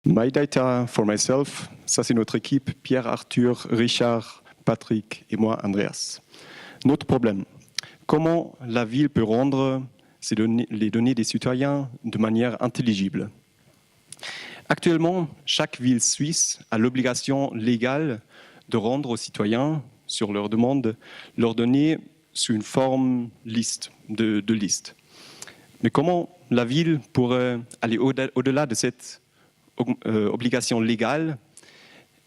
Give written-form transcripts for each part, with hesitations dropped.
My Data for Myself, ça c'est notre équipe, Pierre, Arthur, Richard, Patrick et moi, Andreas. Notre problème, comment la ville peut rendre les données des citoyens de manière intelligible? Actuellement, chaque ville suisse a l'obligation légale de rendre aux citoyens, sur leur demande, leurs données sous une forme de liste. Mais comment la ville pourrait aller au-delà de cette obligation légale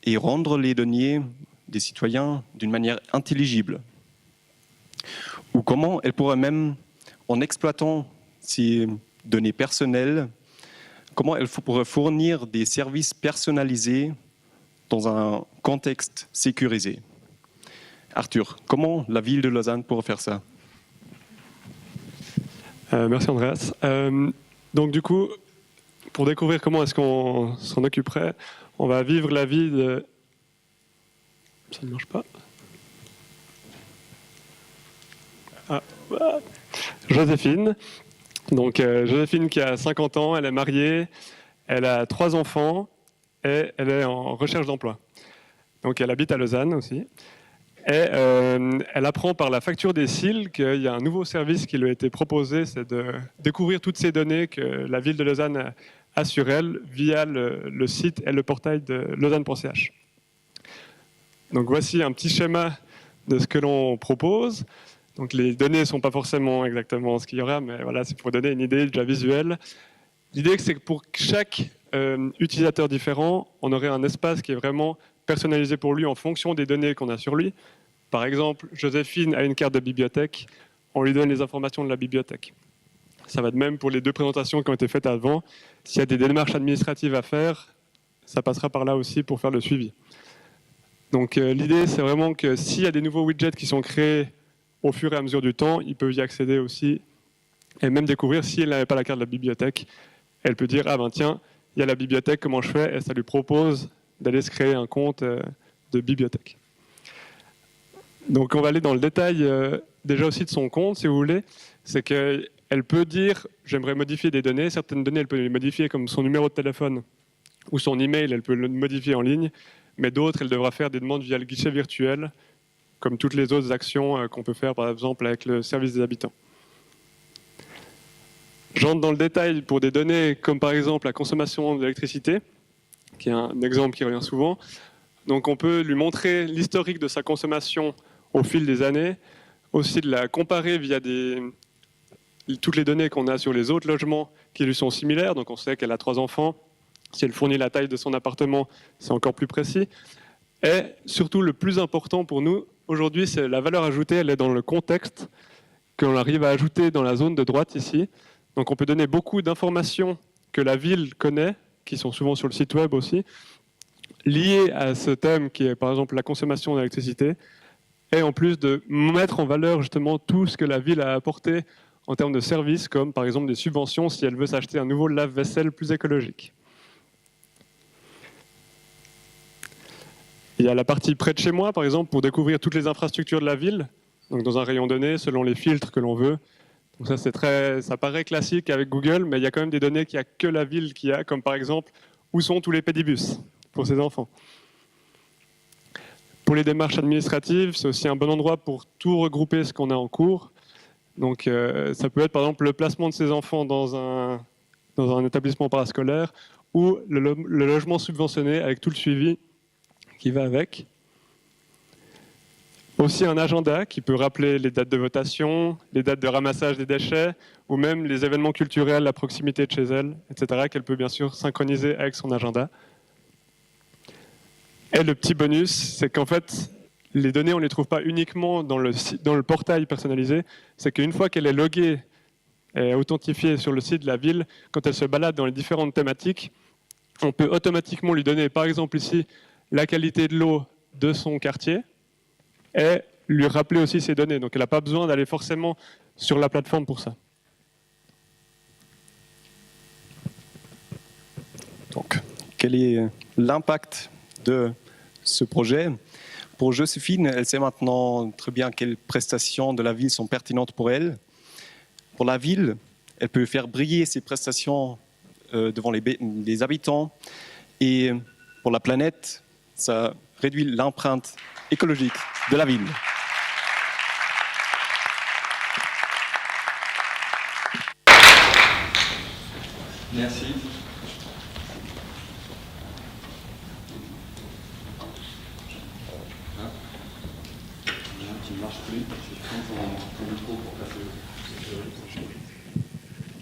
et rendre les données des citoyens d'une manière intelligible? Ou comment elle pourrait même, en exploitant ces données personnelles, comment elle pourrait fournir des services personnalisés dans un contexte sécurisé? Arthur, comment la ville de Lausanne pourrait faire ça? Merci Andreas. Donc du coup, pour découvrir comment est-ce qu'on s'en occuperait, on va vivre la vie de... Ça ne marche pas. Joséphine. Donc Joséphine qui a 50 ans, elle est mariée, elle a 3 enfants et elle est en recherche d'emploi. Donc elle habite à Lausanne aussi. Et elle apprend par la facture des cils qu'il y a un nouveau service qui lui a été proposé, c'est de découvrir toutes ces données que la ville de Lausanne a sur elle via le site et le portail de lausanne.ch. Donc voici un petit schéma de ce que l'on propose. Donc les données ne sont pas forcément exactement ce qu'il y aura, mais voilà, c'est pour donner une idée déjà visuelle. L'idée, c'est que pour chaque utilisateur différent, on aurait un espace qui est vraiment personnalisé pour lui en fonction des données qu'on a sur lui. Par exemple, Joséphine a une carte de bibliothèque, on lui donne les informations de la bibliothèque. Ça va de même pour les 2 présentations qui ont été faites avant. S'il y a des démarches administratives à faire, ça passera par là aussi pour faire le suivi. Donc l'idée, c'est vraiment que s'il y a des nouveaux widgets qui sont créés au fur et à mesure du temps, ils peuvent y accéder aussi et même découvrir si elle n'avait pas la carte de la bibliothèque. Elle peut dire, ah ben tiens, il y a la bibliothèque, comment je fais? Et ça lui propose d'aller se créer un compte de bibliothèque. Donc on va aller dans le détail déjà aussi de son compte, si vous voulez. C'est qu'elle peut dire, j'aimerais modifier des données. Certaines données, elle peut les modifier comme son numéro de téléphone ou son email, elle peut le modifier en ligne. Mais d'autres, elle devra faire des demandes via le guichet virtuel, comme toutes les autres actions qu'on peut faire, par exemple, avec le service des habitants. J'entre dans le détail pour des données comme par exemple la consommation d'électricité, qui est un exemple qui revient souvent. Donc on peut lui montrer l'historique de sa consommation au fil des années, aussi de la comparer via toutes les données qu'on a sur les autres logements qui lui sont similaires. Donc on sait qu'elle a 3 enfants, si elle fournit la taille de son appartement, c'est encore plus précis. Et surtout le plus important pour nous aujourd'hui, c'est la valeur ajoutée, elle est dans le contexte qu'on arrive à ajouter dans la zone de droite ici. Donc on peut donner beaucoup d'informations que la ville connaît, qui sont souvent sur le site web aussi, liées à ce thème qui est par exemple la consommation d'électricité, et en plus de mettre en valeur justement tout ce que la ville a apporté en termes de services, comme par exemple des subventions si elle veut s'acheter un nouveau lave-vaisselle plus écologique. Il y a la partie près de chez moi, par exemple, pour découvrir toutes les infrastructures de la ville, donc dans un rayon donné, selon les filtres que l'on veut. Donc ça paraît classique avec Google, mais il y a quand même des données qu'il n'y a que la ville qui a, comme par exemple, où sont tous les pédibus pour ses enfants. Pour les démarches administratives, c'est aussi un bon endroit pour tout regrouper ce qu'on a en cours. Donc ça peut être par exemple le placement de ses enfants dans un établissement parascolaire ou le logement subventionné avec tout le suivi qui va avec. Aussi un agenda qui peut rappeler les dates de votation, les dates de ramassage des déchets, ou même les événements culturels à proximité de chez elle, etc., qu'elle peut bien sûr synchroniser avec son agenda. Et le petit bonus, c'est qu'en fait, les données, on ne les trouve pas uniquement dans le portail personnalisé, c'est qu'une fois qu'elle est loguée et authentifiée sur le site de la ville, quand elle se balade dans les différentes thématiques, on peut automatiquement lui donner, par exemple ici, la qualité de l'eau de son quartier, et lui rappeler aussi ses données. Donc elle n'a pas besoin d'aller forcément sur la plateforme pour ça. Donc, quel est l'impact de ce projet? Pour Joséphine, elle sait maintenant très bien quelles prestations de la ville sont pertinentes pour elle. Pour la ville, elle peut faire briller ses prestations devant les habitants Et pour la planète, ça réduit l'empreinte écologique de la ville. Merci.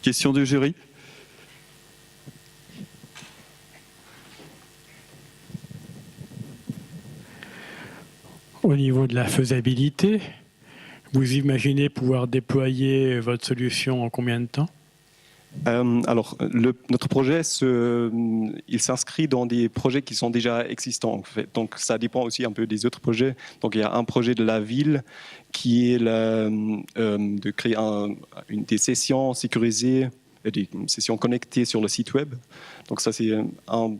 Question du jury. Au niveau de la faisabilité, vous imaginez pouvoir déployer votre solution en combien de temps ? Alors, notre projet, il s'inscrit dans des projets qui sont déjà existants. En fait. Donc, ça dépend aussi un peu des autres projets. Donc, il y a un projet de la ville qui est de créer des sessions sécurisées, des sessions connectées sur le site web. Donc, ça, c'est un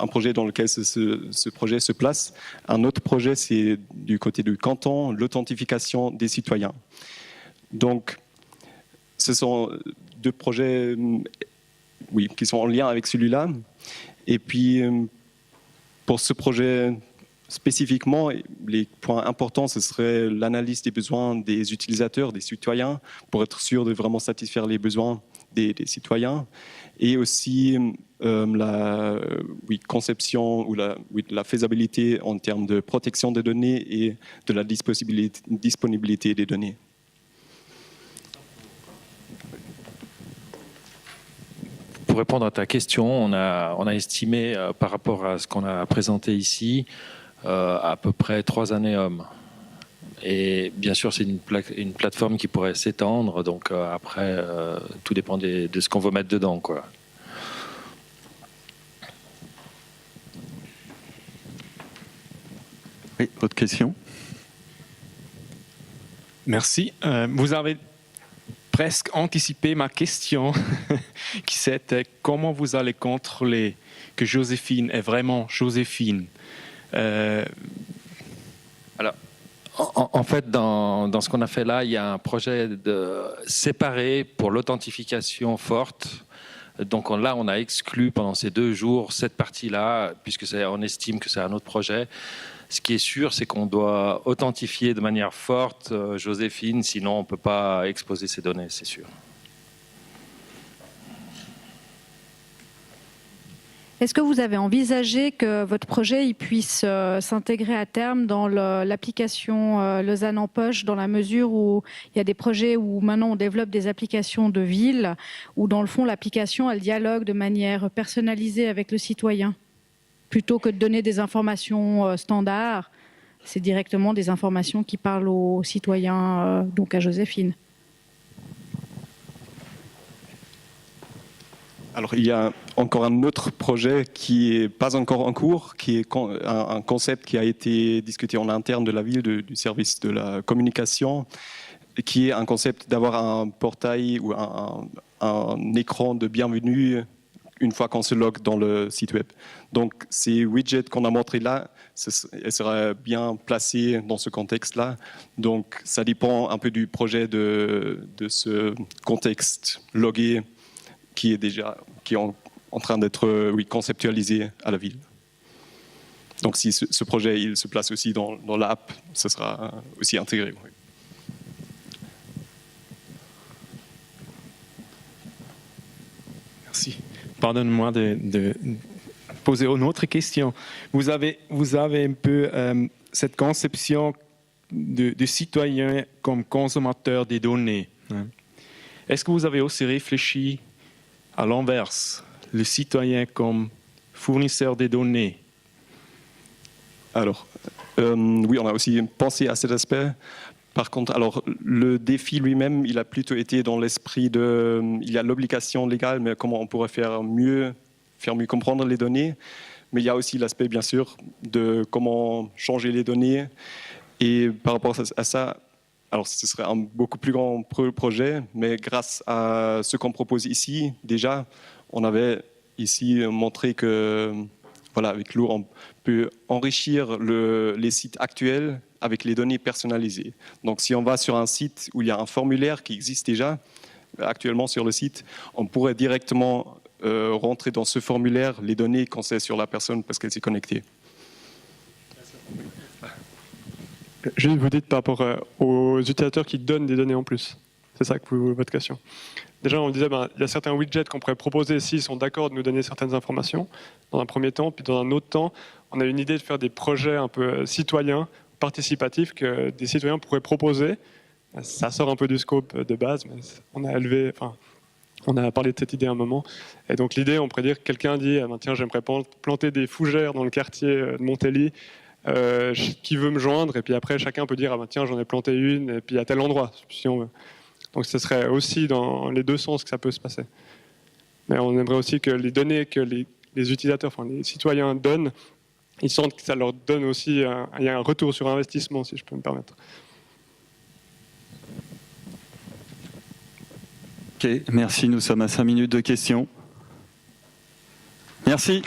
projet dans lequel ce projet se place. Un autre projet, c'est du côté du canton, l'authentification des citoyens. Donc, ce sont deux projets qui sont en lien avec celui-là. Et puis, pour ce projet spécifiquement, les points importants, ce serait l'analyse des besoins des utilisateurs, des citoyens, pour être sûr de vraiment satisfaire les besoins des citoyens. Et aussi la conception ou la faisabilité en termes de protection des données et de la disponibilité des données. Pour répondre à ta question, on a estimé par rapport à ce qu'on a présenté ici à peu près 3 années hommes. Et bien sûr, c'est une plateforme qui pourrait s'étendre. Donc après, tout dépend de ce qu'on veut mettre dedans, quoi. Oui, autre question. Merci. Vous avez presque anticipé ma question, qui c'était comment vous allez contrôler que Joséphine est vraiment Joséphine. Alors, en fait, dans ce qu'on a fait là, il y a un projet séparé pour l'authentification forte. Donc là, on a exclu pendant ces 2 jours cette partie-là, puisque on estime que c'est un autre projet. Ce qui est sûr, c'est qu'on doit authentifier de manière forte Joséphine, sinon on ne peut pas exposer ces données, c'est sûr. Est-ce que vous avez envisagé que votre projet il puisse s'intégrer à terme dans l'application Lausanne en poche, dans la mesure où il y a des projets où maintenant on développe des applications de ville, où dans le fond l'application elle dialogue de manière personnalisée avec le citoyen ? Plutôt que de donner des informations standards, c'est directement des informations qui parlent aux citoyens, donc à Joséphine. Alors, il y a encore un autre projet qui n'est pas encore en cours, qui est un concept qui a été discuté en interne de la ville, du service de la communication, qui est un concept d'avoir un portail ou un écran de bienvenue une fois qu'on se logue dans le site web. Donc, ces widgets qu'on a montrés là, elles seraient bien placées dans ce contexte-là. Donc, ça dépend un peu du projet de ce contexte logué qui est en train d'être conceptualisé à la ville. Donc, si ce projet il se place aussi dans l'app, ce sera aussi intégré. Oui. Merci. Pardonne-moi de poser une autre question. Vous avez un peu cette conception de citoyen comme consommateur des données. Hein. Est-ce que vous avez aussi réfléchi à l'inverse, le citoyen comme fournisseur des données? Alors, oui, on a aussi pensé à cet aspect. Par contre, alors, le défi lui-même, il a plutôt été dans l'esprit il y a l'obligation légale, mais comment on pourrait faire mieux comprendre les données. Mais il y a aussi l'aspect, bien sûr, de comment changer les données. Et par rapport à ça, alors ce serait un beaucoup plus grand projet, mais grâce à ce qu'on propose ici, déjà, on avait ici montré que, voilà, avec Lourd, on peut enrichir les sites actuels avec les données personnalisées. Donc, si on va sur un site où il y a un formulaire qui existe déjà actuellement sur le site, on pourrait directement rentrer dans ce formulaire les données quand c'est sur la personne parce qu'elle s'est connectée. Juste vous dites par rapport aux utilisateurs qui donnent des données en plus. C'est ça que votre question. Déjà, on disait, il y a certains widgets qu'on pourrait proposer s'ils sont d'accord de nous donner certaines informations dans un premier temps. Puis dans un autre temps, on a une idée de faire des projets un peu citoyens, participatifs, que des citoyens pourraient proposer. Ça sort un peu du scope de base, mais on a parlé de cette idée à un moment. Et donc l'idée, on pourrait dire que quelqu'un dit, tiens, j'aimerais planter des fougères dans le quartier de Montélie, qui veut me joindre, et puis après chacun peut dire, tiens, j'en ai planté une, et puis à tel endroit, si on veut. Donc ce serait aussi dans les deux sens que ça peut se passer. Mais on aimerait aussi que les données que les utilisateurs, enfin les citoyens donnent, ils sentent que ça leur donne aussi il y a un retour sur investissement, si je peux me permettre. Ok, merci. Nous sommes à 5 minutes de questions. Merci.